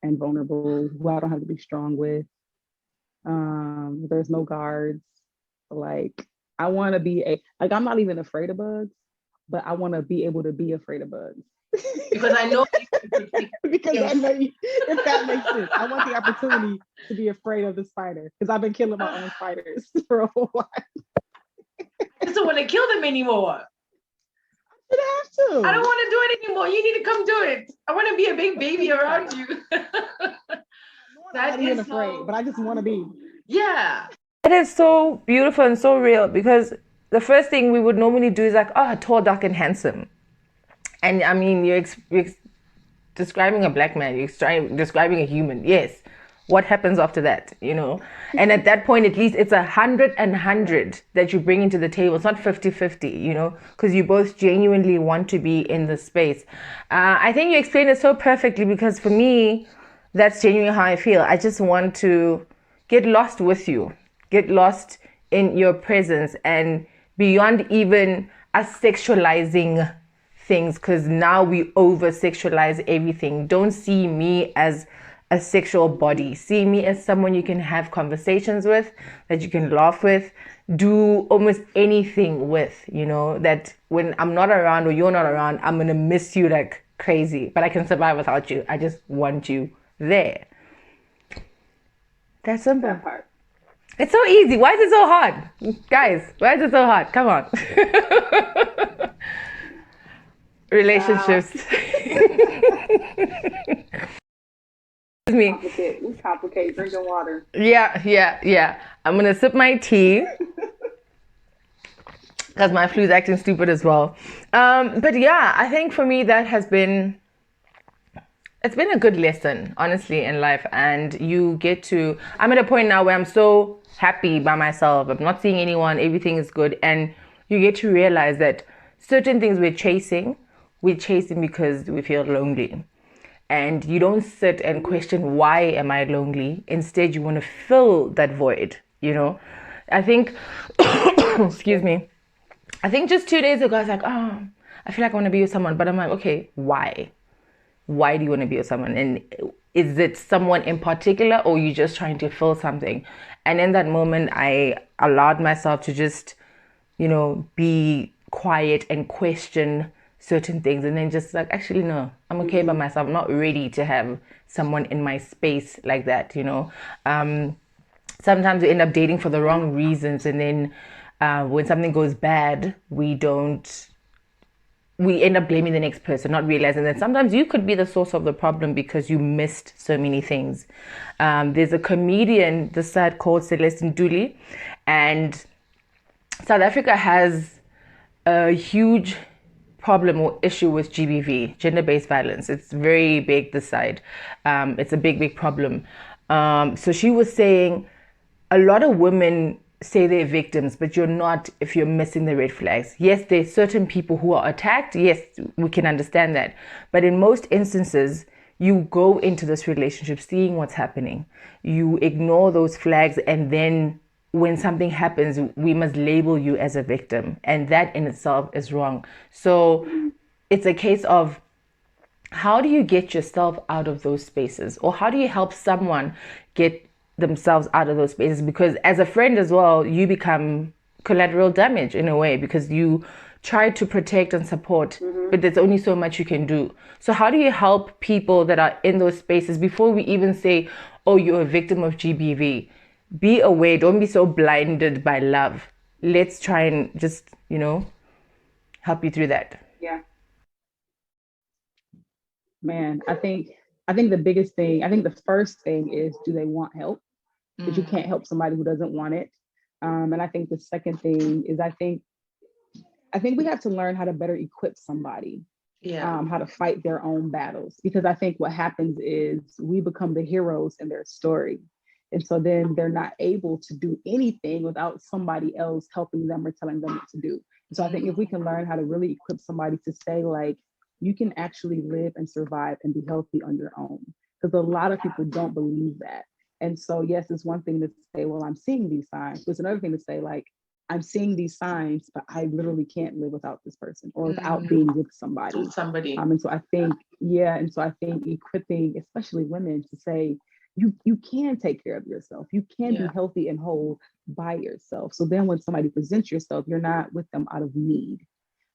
and vulnerable, who I don't have to be strong with. There's no guards. Like, I want to be I'm not even afraid of bugs, but I want to be able to be afraid of bugs. Because I know because I know if that makes sense. I want the opportunity to be afraid of the spider because I've been killing my own spiders for a while. I don't want to kill them anymore. You have to. I don't want to do it anymore. You need to come do it. I want to be a big baby around you. I'm not even afraid, but I just want to be. Yeah. It is so beautiful and so real, because the first thing we would normally do is like, oh, tall, dark, and handsome. And I mean, you're describing a black man, you're describing a human. Yes. What happens after that, you know? And at that point, at least it's 100 and 100 that you bring into the table. It's not 50-50, you know, because you both genuinely want to be in the space. I think you explained it so perfectly, because for me, that's genuinely how I feel. I just want to get lost with you, get lost in your presence, and beyond even us sexualizing things, because now we over sexualize everything. Don't see me as a sexual body. See me as someone you can have conversations with, that you can laugh with, do almost anything with, you know, that when I'm not around or you're not around, I'm gonna miss you like crazy, but I can survive without you. I just want you there. That's simple. That part. It's so easy. Why is it so hard? Guys, why is it so hard? Come on. Relationships. Me. It's complicated. Drinking water. Yeah. I'm gonna sip my tea because my flu's acting stupid as well. But yeah, I think for me that it's been a good lesson, honestly, in life. And I'm at a point now where I'm so happy by myself. I'm not seeing anyone. Everything is good, and you get to realize that certain things we're chasing because we feel lonely. And you don't sit and question, why am I lonely? Instead, you want to fill that void, you know? I think, excuse me. I think just 2 days ago, I was like, oh, I feel like I want to be with someone. But I'm like, okay, why? Why do you want to be with someone? And is it someone in particular, or you just trying to fill something? And in that moment, I allowed myself to just, you know, be quiet and question certain things, and then just like, actually, no, I'm okay by myself. I'm not ready to have someone in my space like that, you know. Sometimes we end up dating for the wrong reasons, and then when something goes bad, we end up blaming the next person, not realizing that sometimes you could be the source of the problem because you missed so many things. There's a comedian this side called Celeste Nduli, and South Africa has a huge problem or issue with GBV, gender-based violence. It's very big this side. It's a big problem. So she was saying a lot of women say they're victims, but you're not if you're missing the red flags. Yes, there's certain people who are attacked. Yes, we can understand that. But in most instances, you go into this relationship seeing what's happening. You ignore those flags, and then when something happens, we must label you as a victim. And that in itself is wrong. So it's a case of, how do you get yourself out of those spaces, or how do you help someone get themselves out of those spaces? Because as a friend as well, you become collateral damage in a way, because you try to protect and support, but there's only so much you can do. So how do you help people that are in those spaces before we even say, oh, you're a victim of GBV? Be aware, don't be so blinded by love. Let's try and just, help you through that. Yeah. Man, I think the biggest thing, I think the first thing is, do they want help? Because you can't help somebody who doesn't want it. And I think the second thing is, I think we have to learn how to better equip somebody, how to fight their own battles. Because I think what happens is we become the heroes in their story. And so then they're not able to do anything without somebody else helping them or telling them what to do. So I think if we can learn how to really equip somebody to say, like, you can actually live and survive and be healthy on your own. Because a lot of people don't believe that. And so, yes, it's one thing to say, well, I'm seeing these signs. But it's another thing to say, like, I'm seeing these signs, but I literally can't live without this person or without being with somebody. And so I think, equipping, especially women, to say, you can take care of yourself. You can be healthy and whole by yourself. So then when somebody presents yourself, you're not with them out of need.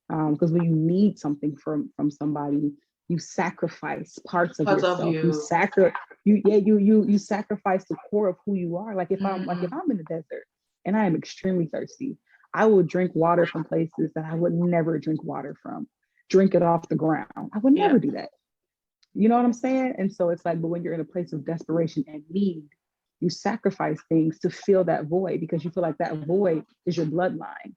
Because when you need something from somebody, you sacrifice parts of yourself. You sacrifice the core of who you are. Like if I'm in the desert and I am extremely thirsty, I will drink water from places that I would never drink water from. Drink it off the ground. I would never do that. You know what I'm saying? And so it's like, but when you're in a place of desperation and need, you sacrifice things to fill that void, because you feel like that void is your bloodline.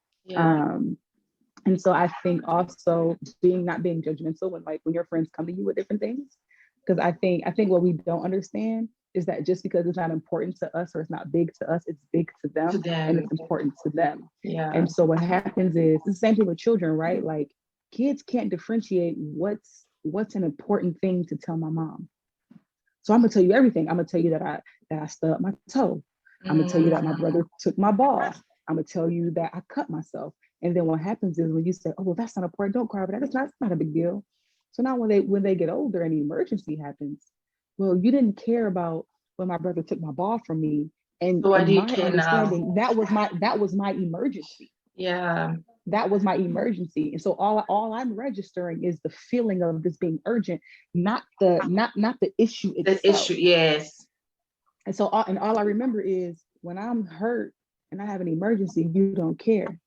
And so I think also not being judgmental when your friends come to you with different things, because I think what we don't understand is that just because it's not important to us or it's not big to us, it's big to them. And it's important to them. And so what happens is, it's the same thing with children, right? Like, kids can't differentiate what's an important thing to tell my mom. So I'm gonna tell you everything. I'm gonna tell you that I stubbed my toe. I'm gonna tell you that my brother took my ball. I'm gonna tell you that I cut myself. And then what happens is, when you say, oh, well, that's not important, don't cry about that. That's not a big deal. So now when they get older and an emergency happens, well, you didn't care about when my brother took my ball from me. And so in my understanding, that was my emergency. That was my emergency. And so all I'm registering is the feeling of this being urgent, not the issue itself. The issue, yes. And so all I remember is, when I'm hurt and I have an emergency, you don't care.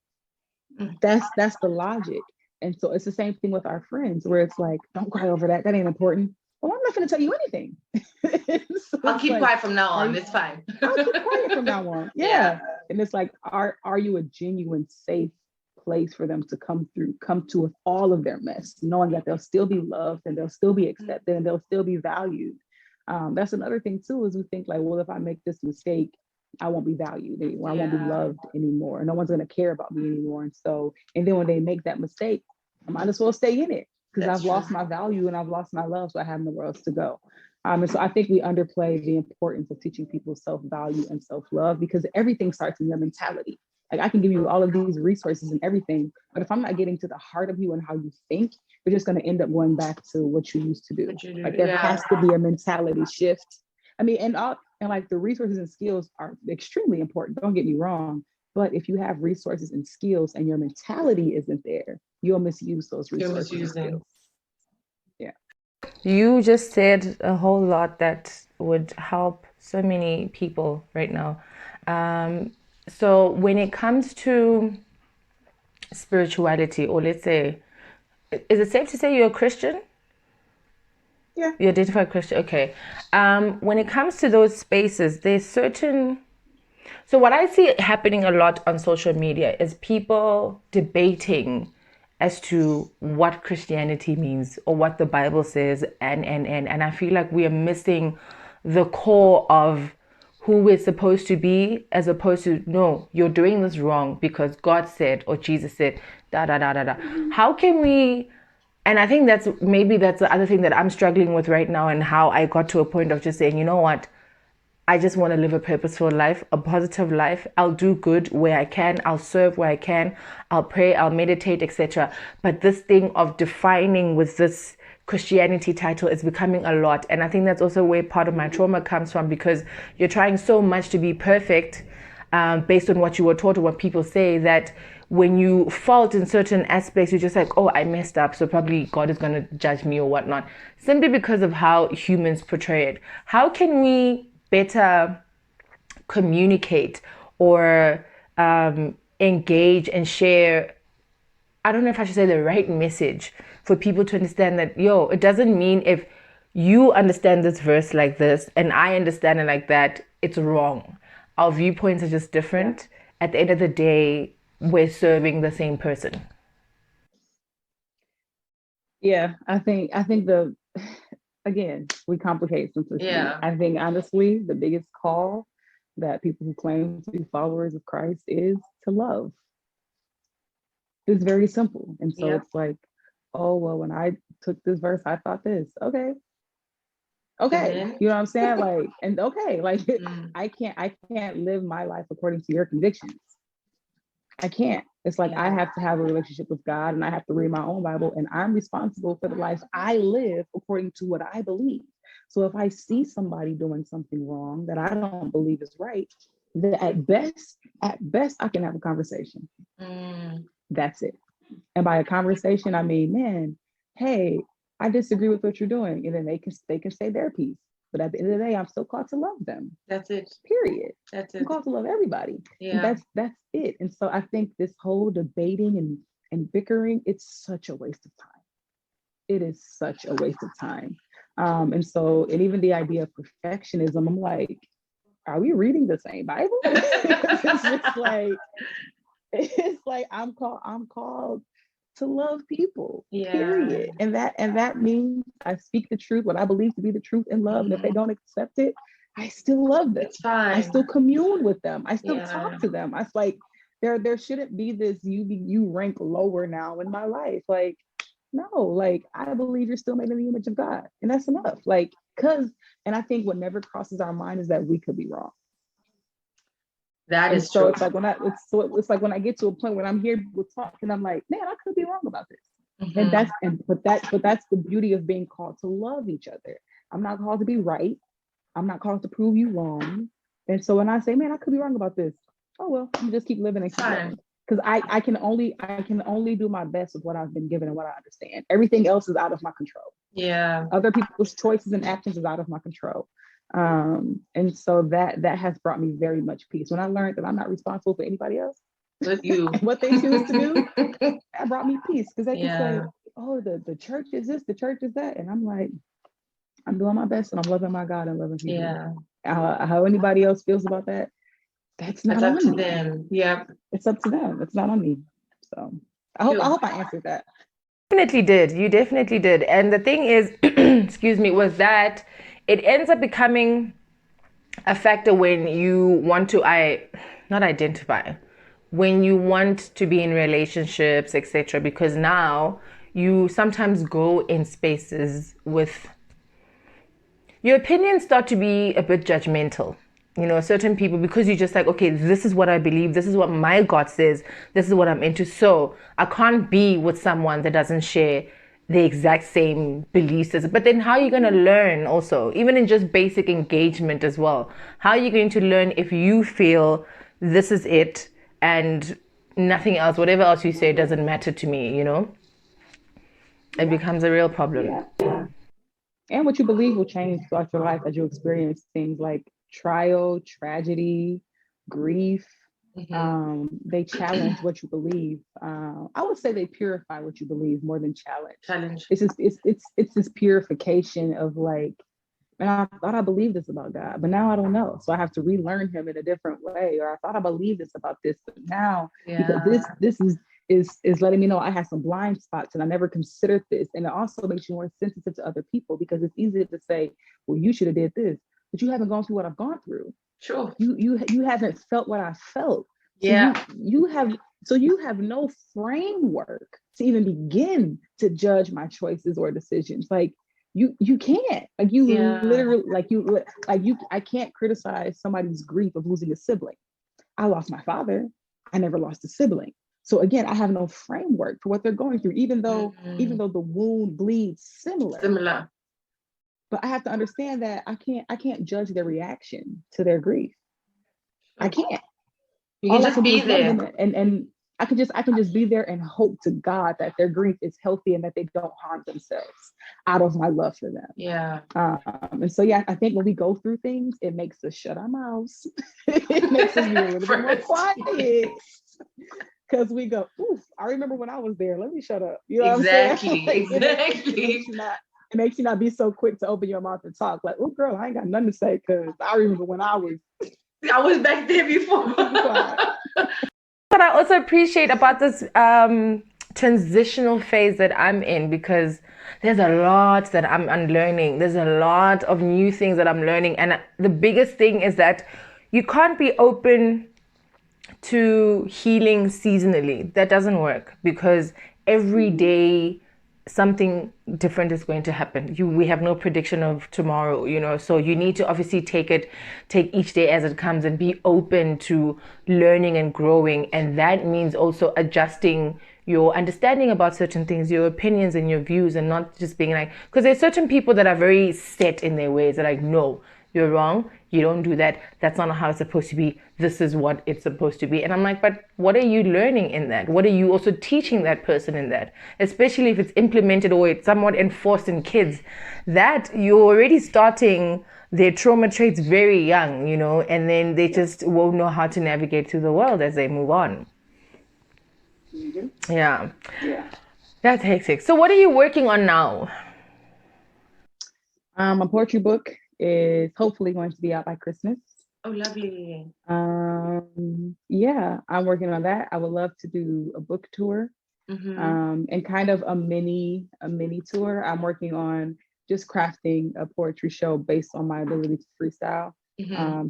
That's the logic. And so it's the same thing with our friends, where it's like, don't cry over that. That ain't important. Well, I'm not going to tell you anything. So I'll keep quiet from now on. It's fine. I'll keep quiet from now on. Yeah. And it's like, are you a genuine, safe place for them to come to with all of their mess, knowing that they'll still be loved and they'll still be accepted and they'll still be valued? That's another thing too, is we think like, well, if I make this mistake, I won't be valued anymore. I won't be loved anymore. No one's going to care about me anymore. And then when they make that mistake, I might as well stay in it, because I've lost my value and I've lost my love, so I have nowhere else to go. And so I think we underplay the importance of teaching people self-value and self-love, because everything starts in your mentality. Like, I can give you all of these resources and everything, but if I'm not getting to the heart of you and how you think, you're just going to end up going back to what you used to do. Like, there has to be a mentality shift. I mean, and like, the resources and skills are extremely important. Don't get me wrong. But if you have resources and skills and your mentality isn't there, you'll misuse those resources and skills. Yeah. You just said a whole lot that would help so many people right now. So when it comes to spirituality, or let's say, is it safe to say you're a Christian? Yeah. You identify Christian, okay. When it comes to those spaces, there's certain... So what I see happening a lot on social media is people debating as to what Christianity means or what the Bible says, and I feel like we are missing the core of who we're supposed to be, as opposed to, no, you're doing this wrong because God said or Jesus said da da da da da. How can we, and I think that's the other thing that I'm struggling with right now, and how I got to a point of just saying, you know what, I just want to live a purposeful life, a positive life. I'll do good where I can. I'll serve where I can. I'll pray, I'll meditate, etc. But this thing of defining with this Christianity title is becoming a lot. And I think that's also where part of my trauma comes from, because you're trying so much to be perfect, based on what you were taught or what people say, that when you fault in certain aspects, you're just like, oh, I messed up, so probably God is going to judge me or whatnot, simply because of how humans portray it. How can we better communicate or engage and share, I don't know if I should say the right message, for people to understand that, yo, it doesn't mean if you understand this verse like this and I understand it like that, it's wrong. Our viewpoints are just different. At the end of the day, we're serving the same person. Yeah, I think again, we complicate simplicity. Yeah. I think honestly, the biggest call that people who claim to be followers of Christ is to love. It's very simple. And so it's like, oh, well, when I took this verse, I thought this. Okay. You know what I'm saying? Like, and okay, like I can't live my life according to your convictions. I can't. It's like I have to have a relationship with God, and I have to read my own Bible, and I'm responsible for the life I live according to what I believe. So if I see somebody doing something wrong that I don't believe is right, then at best, I can have a conversation. That's it. And by a conversation, I mean, man, hey, I disagree with what you're doing. And then they can say their piece. But at the end of the day, I'm still called to love them. That's it. Period. That's it. I'm called to love everybody. Yeah. And that's it. And so I think this whole debating and bickering, it's such a waste of time. It is such a waste of time. And even the idea of perfectionism, I'm like, are we reading the same Bible? It's just like, it's like I'm called to love people. Period. And that means I speak the truth, what I believe to be the truth in love. And if they don't accept it, I still love them. It's fine. I still commune with them. I still talk to them. I was like, there shouldn't be this you rank lower now in my life. Like, no, like I believe you're still made in the image of God. And that's enough. Like, and I think what never crosses our mind is that we could be wrong. That is so true. It's like when I get to a point when I'm here with talk and I'm like, man, I could be wrong about this. But that's the beauty of being called to love each other. I'm not called to be right. I'm not called to prove you wrong. And so when I say, man, I could be wrong about this, oh well, I'm just keep living and keep living. Because I can only do my best with what I've been given and what I understand. Everything else is out of my control. Yeah. Other people's choices and actions is out of my control. And so that has brought me very much peace. When I learned that I'm not responsible for anybody else, with you, and what they choose to do, that brought me peace. Because they can say, oh, the church is this, the church is that. And I'm like, I'm doing my best and I'm loving my God and loving people. Yeah. How anybody else feels about that, that's not up to on me. them. Yeah. It's up to them. It's not on me. So I hope I answered that. Definitely did. You definitely did. And the thing is, excuse me, was that it ends up becoming a factor when you want to not identify, when you want to be in relationships, etc. Because now you sometimes go in spaces with your opinions start to be a bit judgmental. Certain people, because you're just like, okay, this is what I believe, this is what my God says, this is what I'm into, so I can't be with someone that doesn't share the exact same beliefs as. But then how are you going to learn also, even in just basic engagement as well? How are you going to learn if you feel this is it and nothing else, whatever else you say doesn't matter to me? It becomes a real problem. And what you believe will change throughout your life as you experience things like trial, tragedy, grief. They challenge what you believe. I would say they purify what you believe more than challenge. It's this purification of like, and I thought I believed this about God, but now I don't know. So I have to relearn him in a different way. Or I thought I believed this about this, but now because this is is letting me know I have some blind spots and I never considered this. And it also makes you more sensitive to other people, because it's easy to say, well, you should have did this, but you haven't gone through what I've gone through. Sure. You haven't felt what I felt. Yeah. So you have no framework to even begin to judge my choices or decisions. Like you can't. Like you literally I can't criticize somebody's grief of losing a sibling. I lost my father. I never lost a sibling. So again, I have no framework for what they're going through, even though the wound bleeds similar. But I have to understand that I can't judge their reaction to their grief. I can't. You can just be there. And I can just be there and hope to God that their grief is healthy and that they don't harm themselves out of my love for them. Yeah. And so I think when we go through things, it makes us shut our mouths. It makes us be a little bit more quiet. Because we go, oof, I remember when I was there. Let me shut up. You know exactly, what I'm saying? Exactly. It makes you not be so quick to open your mouth and talk. Like, oh, girl, I ain't got nothing to say, because I remember when I was back there before. What I also appreciate about this transitional phase that I'm in, because there's a lot that I'm unlearning. There's a lot of new things that I'm learning. And the biggest thing is that you can't be open to healing seasonally. That doesn't work, because every day something different is going to happen. We have no prediction of tomorrow, so you need to obviously take each day as it comes and be open to learning and growing. And that means also adjusting your understanding about certain things, your opinions and your views, and not just being like, because there's certain people that are very set in their ways. They're like, no, you're wrong. You don't do that. That's not how it's supposed to be. This is what it's supposed to be. And I'm like, but what are you learning in that? What are you also teaching that person in that? Especially if it's implemented or it's somewhat enforced in kids, that you're already starting their trauma traits very young, and then they just won't know how to navigate through the world as they move on. Mm-hmm. Yeah. That's hectic. So what are you working on now? My poetry book is hopefully going to be out by Christmas. Oh, lovely. Yeah, I'm working on that. I would love to do a book tour, and kind of a mini tour. I'm working on just crafting a poetry show based on my ability to freestyle.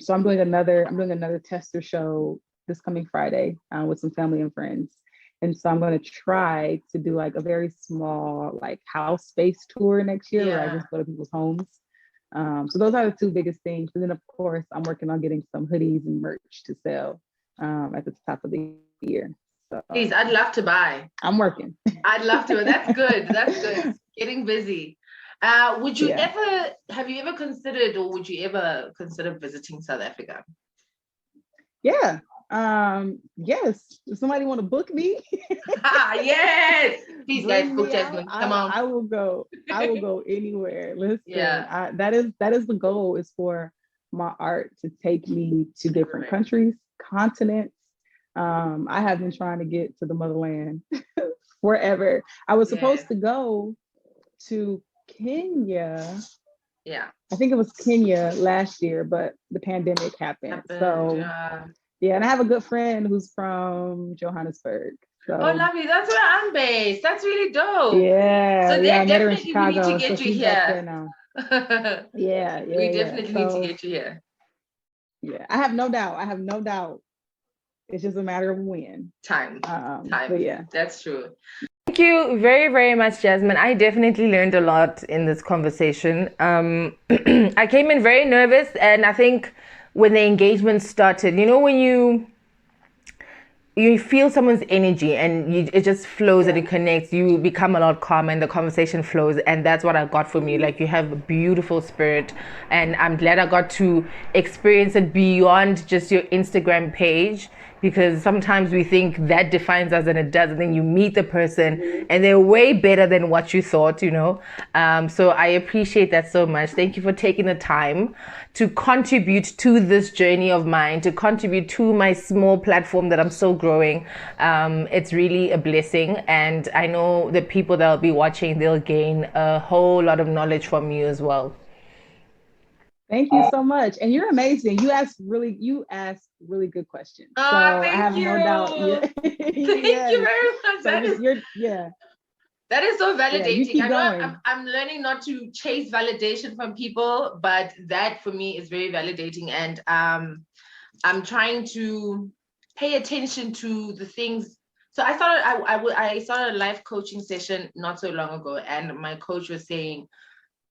So I'm doing another tester show this coming Friday with some family and friends. And so I'm going to try to do like a very small like house space tour next year, where I just go to people's homes. So those are the two biggest things. And then of course I'm working on getting some hoodies and merch to sell at the top of the year. So please, I'd love to buy. I'm working. I'd love to. That's good. That's good. Getting busy. Would you have you ever considered, or would you ever consider visiting South Africa? Yeah. Yes. If somebody want to book me, yes. Please, guys, book Jasmine. Come on. I will go anywhere. Listen, that is the goal, is for my art to take me to different countries, continents. I have been trying to get to the motherland forever. I was supposed to go to Kenya. Yeah. I think it was Kenya last year, but the pandemic happened. And I have a good friend who's from Johannesburg. So. Oh, lovely. That's where I'm based. That's really dope. Yeah. So I met her in Chicago. We need to get you here. Now. We definitely need to get you here. Yeah, I have no doubt. It's just a matter of when. Time. But yeah. That's true. Thank you very, very much, Jasmine. I definitely learned a lot in this conversation. I came in very nervous, and I think when the engagement started, when you feel someone's energy and it just flows and it connects, you become a lot calmer and the conversation flows. And that's what I got from you. Like, you have a beautiful spirit, and I'm glad I got to experience it beyond just your Instagram page, because sometimes we think that defines us and it does, and then you meet the person and they're way better than what you thought, so I appreciate that so much. Thank you for taking the time to contribute to this journey of mine, to contribute to my small platform that I'm still growing. It's really a blessing, and I know the people that will be watching, they'll gain a whole lot of knowledge from you as well. Thank you so much. And you're amazing. You ask really good questions. So I Thank have you. no doubt. Yeah. Thank Yes. you very much. So yeah. That is so validating. Yeah, you keep going. I'm learning not to chase validation from people, but that for me is very validating. And I'm trying to pay attention to the things. So I started a life coaching session not so long ago, and my coach was saying,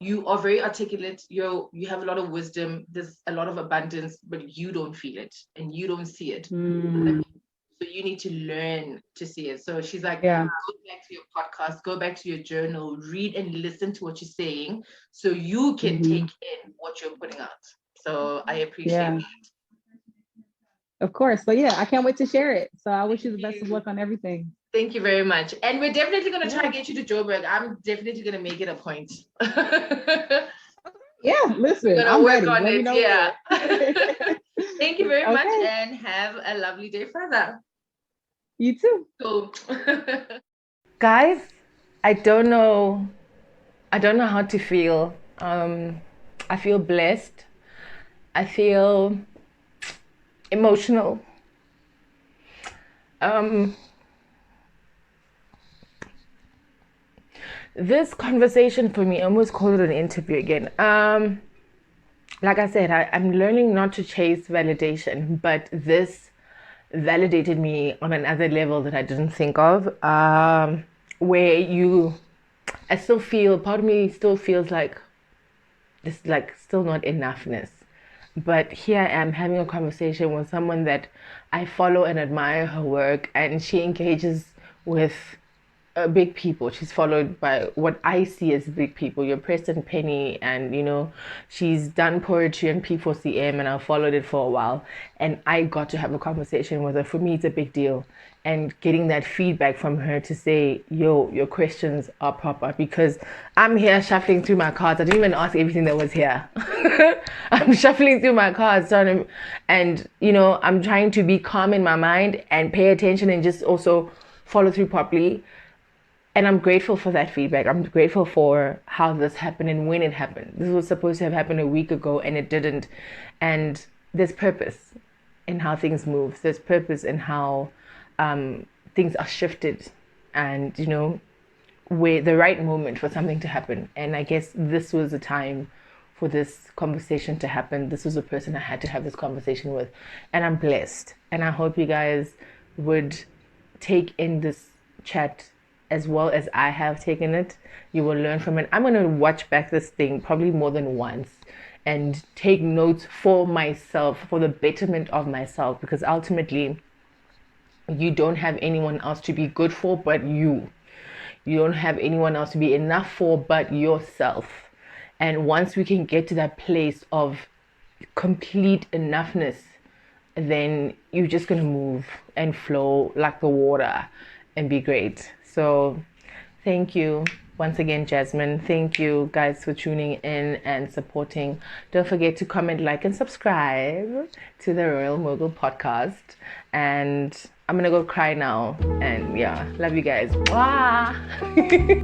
you are very articulate, you have a lot of wisdom, there's a lot of abundance, but you don't feel it and you don't see it. So you need to learn to see it. So she's like, yeah, go back to your podcast, go back to your journal, read and listen to what you're saying so you can take in what you're putting out. So I appreciate it. Of course. But yeah, I can't wait to share it. So I wish you the best of luck on everything. Thank you very much. And we're definitely going to try to get you to Joburg. I'm definitely going to make it a point. Yeah, listen, we're going I'm to work ready. on Let it. me know. Yeah. Thank you very much and have a lovely day further. You too. Cool. Guys, I don't know how to feel. I feel blessed. I feel emotional. This conversation for me, I almost called it an interview again. Like I said, I'm learning not to chase validation, but this validated me on another level that I didn't think of. Where I still feel, part of me still feels like this, like still not enoughness. But here I am having a conversation with someone that I follow and admire her work, and she engages with big people. She's followed by what I see as big people. Your Preston Penny, and she's done poetry on P4CM, and I followed it for a while. And I got to have a conversation with her. For me, it's a big deal. And getting that feedback from her to say, yo, your questions are proper, because I'm here shuffling through my cards. I didn't even ask everything that was here. I'm shuffling through my cards, and I'm trying to be calm in my mind and pay attention and just also follow through properly. And I'm grateful for that feedback. I'm grateful for how this happened and when it happened. This was supposed to have happened a week ago and it didn't. And there's purpose in how things move. There's purpose in how things are shifted, and where the right moment for something to happen. And I guess this was the time for this conversation to happen. This was the person I had to have this conversation with, and I'm blessed. And I hope you guys would take in this chat as well as I have taken it. You will learn from it. I'm going to watch back this thing probably more than once and take notes for myself, for the betterment of myself, because ultimately you don't have anyone else to be good for but you. You don't have anyone else to be enough for but yourself. And once we can get to that place of complete enoughness, then you're just going to move and flow like the water and be great. So thank you once again, Jasmine. Thank you guys for tuning in and supporting. Don't forget to comment, like, and subscribe to the Royal Mogul podcast. And I'm gonna go cry now. And yeah, love you guys. Bye.